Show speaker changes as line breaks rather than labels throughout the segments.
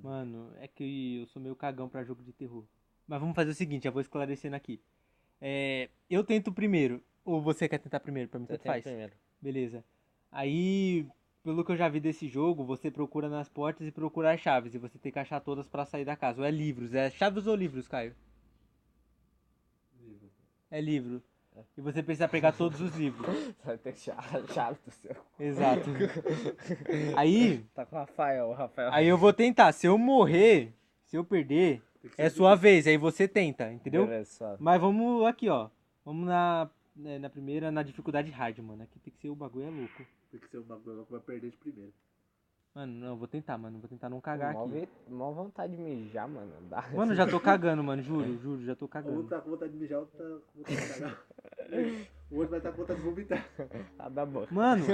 Mano, é que eu sou meio cagão pra jogo de terror. Mas vamos fazer o seguinte, eu vou esclarecendo aqui. Eu tento primeiro, ou você quer tentar primeiro? Pra mim,
Eu
tanto
tenho
faz.
primeiro.
Beleza. Aí, pelo que eu já vi desse jogo, você procura nas portas e procura as chaves. E você tem que achar todas pra sair da casa. Ou é livros? É chaves ou livros, Caio?
Livro.
É livro. E você precisa pegar todos os livros.
Vai ter chave do seu.
Exato. Aí,
Tá com o Rafael.
aí eu vou tentar. Se eu morrer, se eu perder,
Tem que ser
é sua vez. Aí você tenta, entendeu?
Beleza, suave.
Mas vamos aqui, ó. Vamos na primeira, na dificuldade hard, mano. Aqui tem que ser o bagulho é louco.
Tem que ser um bagulho que vai perder de primeiro.
Mano, não, eu vou tentar, mano. Vou tentar não cagar aqui.
Mó vontade de mijar, mano.
Mano, já tô cagando, mano. Juro, já tô
Um
cagando.
tá com vontade de mijar, o outro tá com vontade de cagar. O outro vai estar com vontade de vomitar.
Tá da boca.
Mano,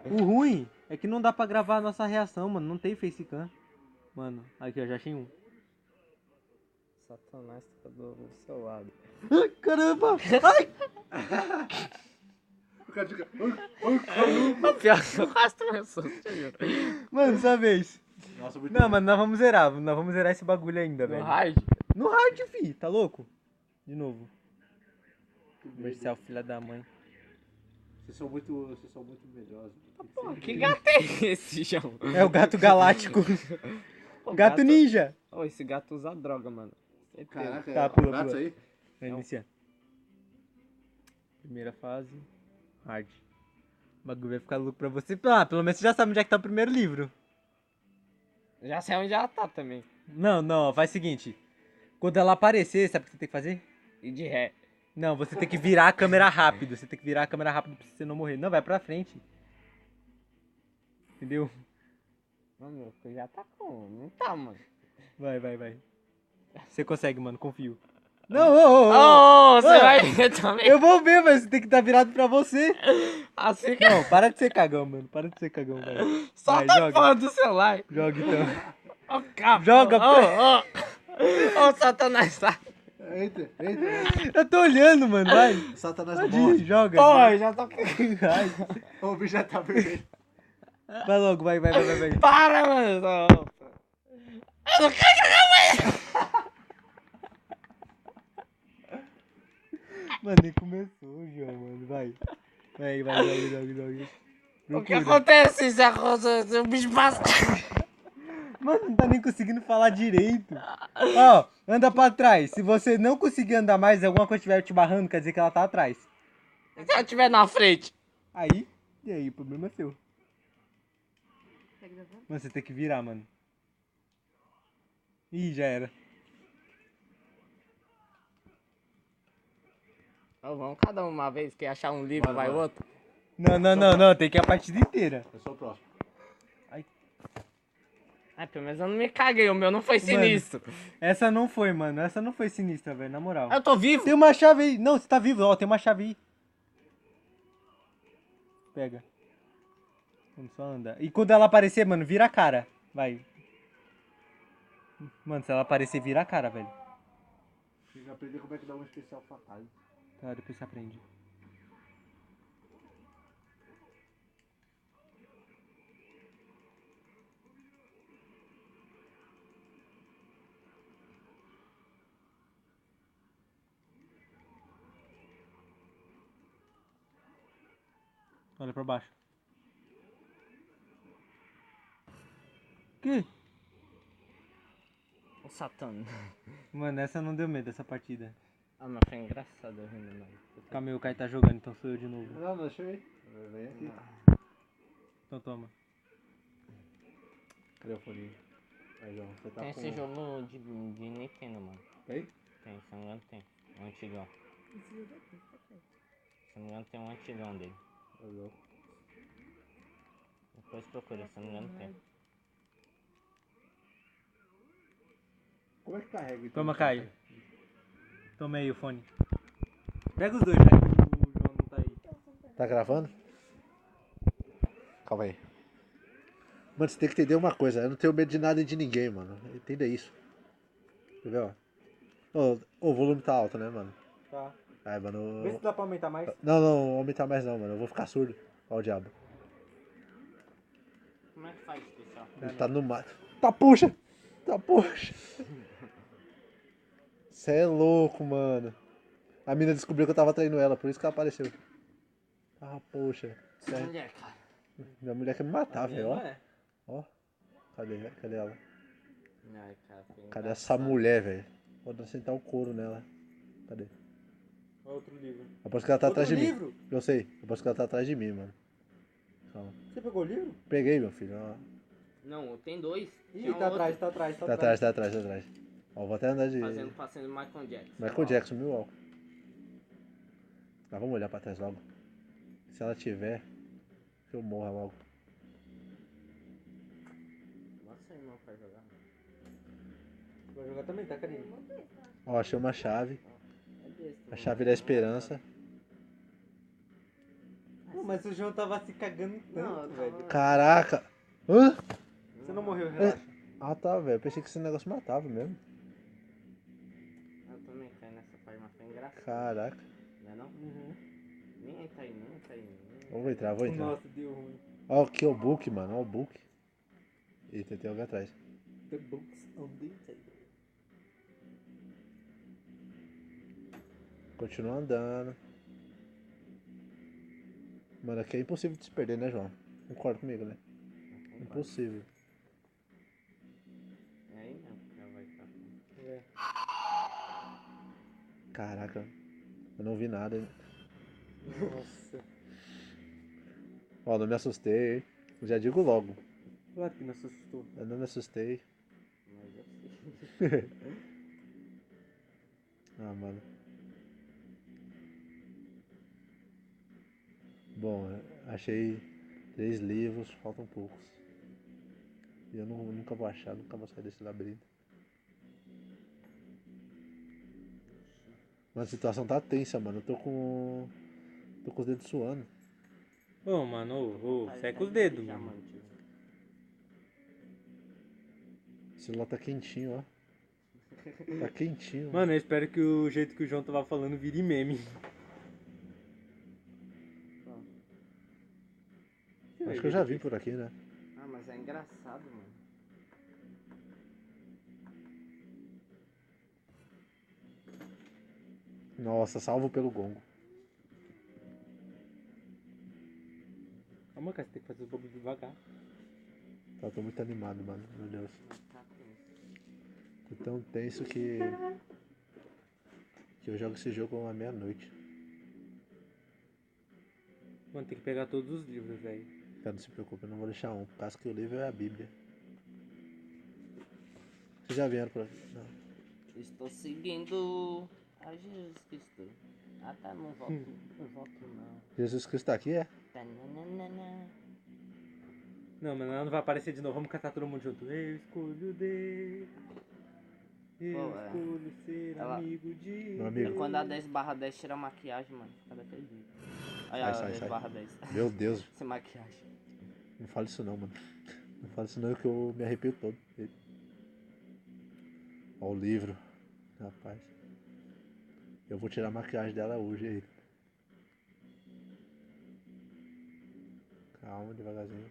o ruim é que não dá pra gravar a nossa reação, mano. Não tem facecam. Mano, aqui, ó, já achei um.
Satanás tá do seu lado.
Ai, caramba! Ai!
O cara fica...
O pior que eu quase tomei um susto, você juro.
Mano, dessa vez.
Nossa, muito
Não, mano, nós vamos zerar. Nós vamos zerar esse bagulho ainda,
No
velho.
hard?
No hard, fi. Tá louco? De novo.
medo.
Comercial, filha da mãe.
Vocês são muito medrosos.
Pô, que gato é esse, João?
É o gato galáctico.
Pô,
Gato ninja.
Ô, esse gato usa droga, mano. Certeza.
Caraca,
Tá,
é
pula,
um gato
pula.
aí?
Vai iniciar. Primeira fase. Hard. O bagulho vai ficar louco pra você. Ah, pelo menos você já sabe onde é que tá o primeiro livro.
Já sei onde ela tá também.
Não, faz o seguinte. Quando ela aparecer, sabe o que você tem que fazer?
E de ré.
Não, você tem que virar a câmera rápido. Você tem que virar a câmera rápido pra você não morrer. Não, vai pra frente. Entendeu?
Mano, tu já tá com. Não tá, mano.
Vai. Você consegue, mano, confio. Não, ô.
Ô, você
Ô,
vai ver também.
Eu vou ver, mas você tem que estar virado pra você.
Assim que.
Não, para de ser cagão, mano. Para de ser cagão, velho.
Só
Vai,
tá
joga.
fora do celular.
Joga então.
Ô, capa.
Joga,
Ô, Satanás, sai.
Entra.
Eu tô olhando, mano, vai.
Satanás
Pode
não morre.
ir, joga.
Pô, já tô.
Vai.
O bicho já tá vermelho.
Vai logo, vai.
Para, mano. Eu não quero jogar mais.
Mano, nem começou, João, mano. Vai, joga.
O que acontece se o bicho passa?
Mano, não tá nem conseguindo falar direito. Ó, anda pra trás. Se você não conseguir andar mais, alguma coisa estiver te barrando, quer dizer que ela tá atrás.
Se ela estiver na frente.
E aí, o problema é seu. Mano, você tem que virar, mano. Ih, já era.
Então, vamos cada uma vez que achar um livro, vai
Bora.
outro.
Não, tem que ir a partida inteira.
Eu sou o próximo.
Ai, pelo menos eu não me caguei, o meu não foi sinistro.
Essa não foi, mano. Essa não foi sinistra, velho, na moral.
Eu tô vivo?
Tem uma chave aí. Não, você tá vivo, ó, tem uma chave aí. Pega. Vamos só andar. E quando ela aparecer, mano, vira a cara. Vai. Mano, se ela aparecer, vira a cara, velho.
Tem que aprender como é que dá um especial fatal.
Tá, depois você aprende. Olha pra baixo. Que?
O Satã.
Mano, essa não deu medo, essa partida.
Ah, mas foi engraçado eu rindo, mano.
Calma aí, o Kai tá jogando, então sou eu de novo.
Não, deixa eu ir. Vem aqui.
Então toma.
Cadê o fone? Aí, João, você tá
Tem
com...
esse jogo de Nintendo, mano.
Tem?
Tem, se não me engano tem. Um antigão. Se não me engano tem um antigão dele.
Olha.
Depois procura, se não me engano tem.
Como é que carrega então?
Toma, Caio. Toma aí o fone. Pega os dois, já que o João não tá aí.
Tá gravando? Calma aí. Mano, você tem que entender uma coisa. Eu não tenho medo de nada e de ninguém, mano. Entenda isso. Entendeu? O volume tá alto, né, mano?
Tá.
Ai, mano.
Vê se dá pra aumentar mais.
Não, aumentar mais não, mano. Eu vou ficar surdo. Ó o diabo.
Como é que faz, pessoal?
Ele tá no mar. Tá, puxa! Eita, poxa. Você é louco, mano. A mina descobriu que eu tava traindo ela, por isso que ela apareceu. Ah, poxa.
Essa mulher, cara.
Minha mulher quer me matar,
A minha
velho,
não
ó.
é.
Ó. Cadê ela?
Ai, cara, foi
Cadê essa
engraçado.
mulher, velho? Vou sentar o couro nela. Cadê?
Olha outro livro.
Aposto que ela tá
Outro
atrás de
livro?
mim. Eu sei. Aposto que ela tá atrás de mim, mano. Calma.
Você pegou o livro?
Peguei, meu filho. Ó.
Não, tem dois.
Ih,
Tinha
tá
outro.
atrás, tá atrás, tá
Tá
atrás.
atrás, tá atrás, tá atrás. Ó, vou até andar de...
Fazendo Michael Jackson.
Michael Jackson, mil álcool. Mas vamos olhar pra trás logo. Se ela tiver, que eu morra logo.
Nossa, irmão, pra jogar.
Vai jogar também, tá, Karine?
Ó, achei uma chave.
É besta.
A
mano.
chave da esperança.
Pô, mas o João tava se cagando tanto,
Não, eu
velho.
tava-
Caraca! Hã?
Você não morreu, relaxa.
Ah, tá, velho. Eu pensei que esse negócio matava mesmo.
Eu também caí nessa parte, mas foi engraçado.
Caraca.
Não é não?
Uhum.
Nem entra aí, nem entra aí.
Vou entrar, vou entrar.
Nossa, deu ruim.
Ó, aqui é o book, mano. Ó o book. Eita, tem alguém atrás.
The books on the table.
Continua andando. Mano, aqui é impossível de se perder, né, João? Concorda comigo, né? Impossível.
É aí mesmo que ela vai estar.
É.
Caraca. Eu não vi nada, hein?
Nossa.
Ó, não me assustei, hein? Já digo logo.
Claro que não assustou.
Eu não me assustei.
Mas eu sei.
Ah, mano. Bom, achei 3 livros, faltam poucos. E eu nunca vou achar, nunca vou sair desse labirinto. Mas a situação tá tensa, mano. Eu tô com os dedos suando.
Ô, mano, ô,
Tá-
seca
tá
os dedos,
difícil já,
mano.
tio.
O celular tá quentinho, ó. Tá quentinho.
Mano, eu espero que o jeito que o João tava falando vire meme.
Acho que eu já vi por aqui, né?
Ah, mas é engraçado, mano.
Nossa, salvo pelo gongo.
Calma, cara, você tem que fazer os bagulho devagar.
Tá, tô muito animado, mano. Meu Deus.
Tá tenso.
Tô tão tenso que eu jogo esse jogo à meia-noite.
Mano, tem que pegar todos os livros, velho.
Cara, não se preocupe, eu não vou deixar um. Por causa que o livro é a Bíblia. Vocês já vieram pra... Não.
Estou seguindo a Jesus Cristo. Ah, tá, não volto. Não volto, não.
Jesus Cristo tá aqui, é?
Tananana.
Não, mas ela não vai aparecer de novo. Vamos cantar todo mundo junto. Eu escolho Deus. Eu
Pô, é.
escolho ser
Ela-
amigo de
Meu amigo.
É quando a 10/10 tira a maquiagem, mano. Fica daquele jeito. Aí
Sai,
a
sai, sai.
10/10.
Meu Deus.
Sem maquiagem.
Não fala isso não, mano. Não fala isso não, que eu me arrepio todo. Ó o livro. Rapaz. Eu vou tirar a maquiagem dela hoje aí. Calma, devagarzinho.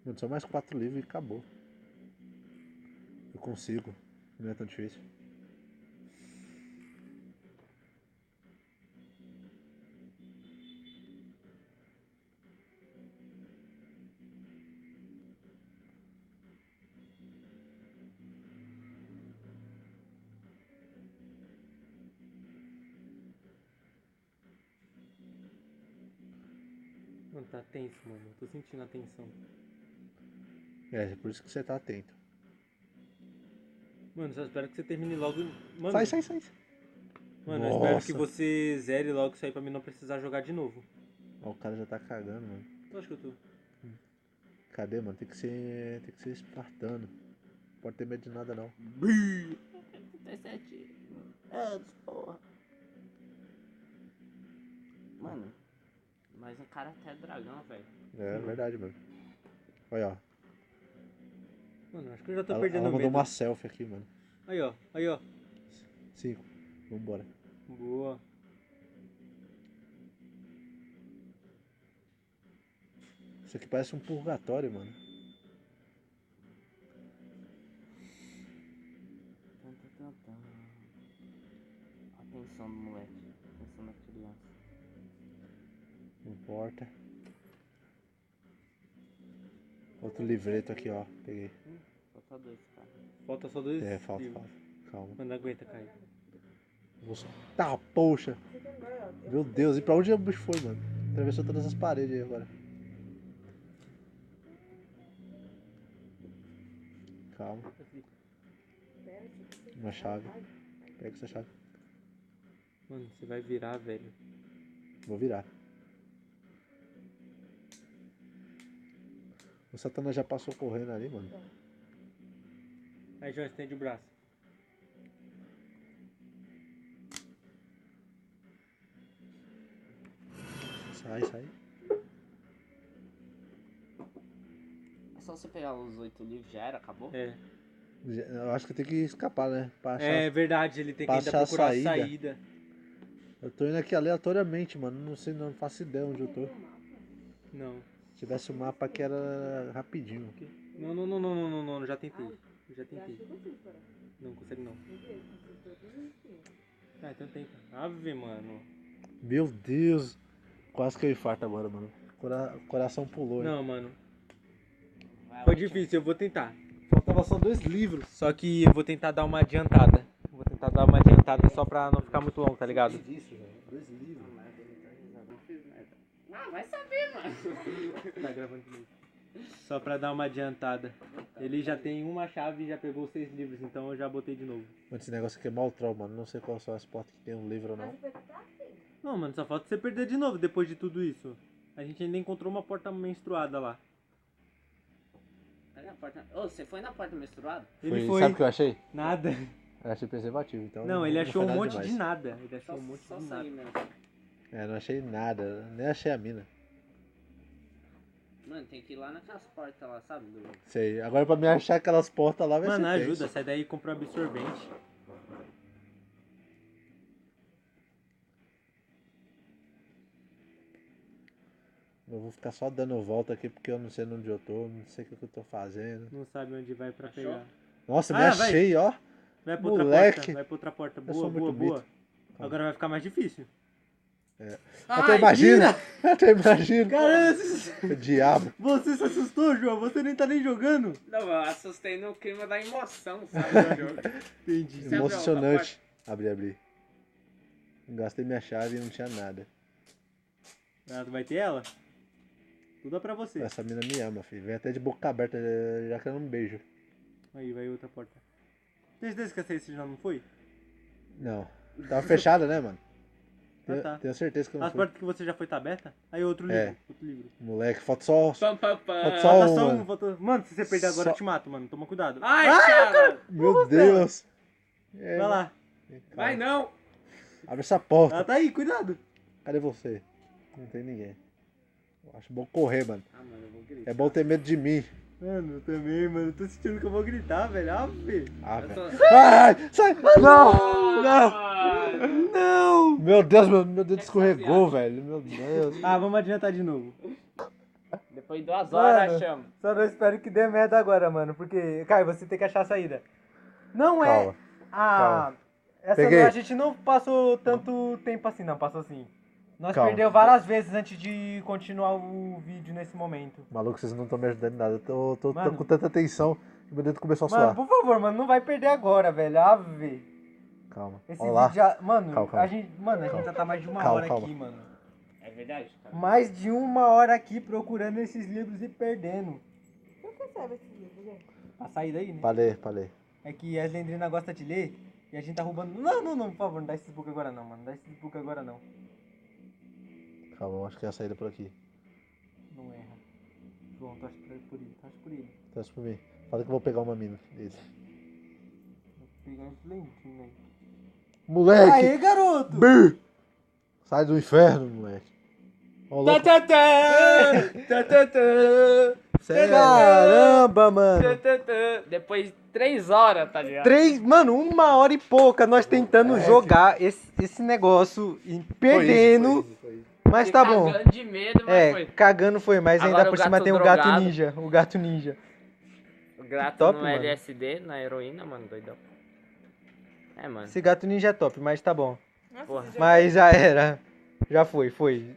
Mano, só mais 4 livros e acabou. Eu consigo. Não é tão difícil.
Mano, tá tenso, mano. Eu tô sentindo a tensão.
É por isso que você tá atento.
Mano, só espero que você termine logo. Mano,
Sai.
Mano, eu espero
Nossa.
que você zere logo isso aí pra mim não precisar jogar de novo.
Ó, o cara já tá cagando, mano.
Eu acho que eu tô.
Cadê, mano? Tem que ser espartano. Não pode ter medo de nada, não.
37 anos, porra. Mano, mas um cara até dragão, velho.
É verdade, mano. Olha, ó.
Mano, acho que eu já tô
Ela
perdendo o
mandou
medo.
uma selfie aqui, mano.
Aí, ó. Aí, ó.
5. Vambora.
Boa.
Isso aqui parece um purgatório, mano.
atenção do moleque. Atenção da criança.
Não importa. Outro livreto aqui, ó. Peguei.
Falta 2, cara.
Falta só 2
É, falta,
livros.
falta. Calma.
Mano, aguenta, Caio.
Tá, poxa. Meu Deus, e pra onde o bicho foi, mano? Atravessou todas as paredes aí agora. Calma. Uma chave. Pega essa chave.
Mano, você vai virar, velho.
Vou virar. O Satanás já passou correndo ali, mano.
Aí, João, estende o braço.
Sai, sai.
É só você pegar os 8 livros, já era, acabou?
É.
Eu acho que tem que escapar, né? Pra achar.
É verdade, ele tem que
pra
ainda
achar a
procurar a
saída.
saída.
Eu tô indo aqui aleatoriamente, mano. Não sei, não faço ideia onde eu tô.
Não.
Se tivesse um mapa aqui era rapidinho.
Não, já tentei. Eu já tentei. Não consegue não. Ah, então tenta. Ave, mano.
Meu Deus. Quase que eu infarto agora, mano. Coração pulou, hein?
Não, mano.
Vai,
Foi
último.
difícil, eu vou tentar.
Faltava só 2 livros.
Só que eu vou tentar dar uma adiantada. Vou tentar dar uma adiantada só pra não ficar muito longo, tá ligado?
Isso, velho. 2 livros.
Não fiz merda. Ah, vai saber, mano.
Tá gravando de novo. Só pra dar uma adiantada. Ele já tem uma chave e já pegou 6 livros, então eu já botei de novo.
Mano, esse negócio aqui é mal troll, mano. Não sei qual são as portas que tem um livro ou não.
Não, mano, só falta você perder de novo depois de tudo isso. A gente ainda encontrou uma porta menstruada lá.
Cadê a porta? Ô, você foi na porta menstruada?
Ele foi.
Sabe o que eu achei?
Nada.
Eu achei preservativo, então.
Não, ele achou
foi
um
nada
monte
demais.
de nada. Ele achou um monte
Só
de nada.
sangue mesmo.
É, não achei nada. Nem achei a mina.
Mano, tem que ir lá naquelas portas lá, sabe?
Sei. Agora pra me achar aquelas portas lá vai
Mano,
ser
ajuda,
tenso.
sai daí e compra um absorvente.
Eu vou ficar só dando volta aqui porque eu não sei onde eu tô, não sei o que eu tô fazendo.
Não sabe onde vai pra
Achou?
pegar.
Nossa, me
Ah, vai.
achei, ó.
Vai pra outra
Moleque.
porta. Vai pra outra porta.
Eu
Boa,
sou
boa,
muito
boa.
mito. Calma.
Agora vai ficar mais difícil.
Até imagina! Até imagina!
Caramba,
Diabo!
você se assustou, João? Você nem tá nem jogando.
Não, eu assustei no clima da emoção, sabe? Do jogo.
Entendi.
Você
Emocionante. Abri. Gastei minha chave e não tinha nada.
Ah, tu vai ter ela? Tudo é pra você.
Essa mina me ama, filho. Vem até de boca aberta, já querendo um beijo.
Aí, vai outra porta. Tem certeza que essa aí você já não foi?
Não. Tava fechada, né, mano?
Tá.
Tenho certeza que eu não
As
fui.
portas que você já foi tá aberta? Aí outro livro.
É.
Outro livro.
Moleque, falta só.
Pam, pam, pam.
Falta
Falta
um,
só
mano.
um. Mano, se você perder agora
Só-
eu te mato, mano. Toma cuidado.
Ai, cara!
Meu Deus! É,
Vai lá.
Vai não!
Abre essa porta.
Ela tá aí, cuidado.
Cadê você? Não tem ninguém. Eu acho bom correr, mano.
Ah, mano, eu vou gritar.
É bom ter medo de mim.
Mano, eu também, mano. Eu tô sentindo que eu vou gritar, velho. Ah, velho.
Ah,
Eu
velho.
tô...
Ai! Sai! Não! Não!
Ah,
Não!
Meu Deus, meu dedo escorregou, velho. Meu Deus.
Ah, vamos adiantar de novo.
depois de 2 horas
Mano.
chama.
Só não espero que dê merda agora, mano. Porque, Caio, você tem que achar a saída. Não é.
Calma.
Ah. Essa
Peguei.
a gente não passou tanto tempo assim, não. Passou assim. Nós
Calma.
perdeu várias vezes antes de continuar o vídeo nesse momento.
Maluco, vocês não estão me ajudando em nada. Eu tô
Mano.
com tanta tensão que meu dedo começou a
Mano,
suar.
por favor, mano, não vai perder agora, velho. Ave.
Calma.
Esse
Olha lá.
vídeo já. Mano,
Calma, calma.
a gente. Mano, a gente já tá mais de uma
Calma,
hora
calma.
aqui, mano.
É verdade, cara.
Mais de uma hora aqui procurando esses livros e perdendo.
Por que serve esse livro, gente?
Pra sair daí, né?
Pra ler.
É que a Slendrina gosta de ler e a gente tá roubando. Não, por favor, não dá esse book agora não, mano. Não dá esse book agora não.
Calma, eu acho que é a saída por aqui.
Não erra. João, torce por ele, torce por ele.
Torce por mim. Fala que eu vou pegar uma mina. Isso.
Vou pegar esse lentinho aí.
Moleque!
Aê, garoto!
Brr! Sai do inferno, moleque. Ó, louco.
Caramba, mano.
Depois de 3 horas, tá ligado?
Mano, uma hora e pouca nós tentando jogar esse negócio e perdendo.
Foi isso.
Mas tá bom.
Cagando de medo, mas
É,
foi.
cagando foi, mas
Agora
ainda
o
por cima
gato
tem o gato
drogado.
ninja. O gato ninja.
O gato
top,
no
mano.
LSD, na heroína, mano, doidão. É, mano.
Esse gato ninja é top, mas tá bom.
Nossa,
porra.
Mas já era. Já foi.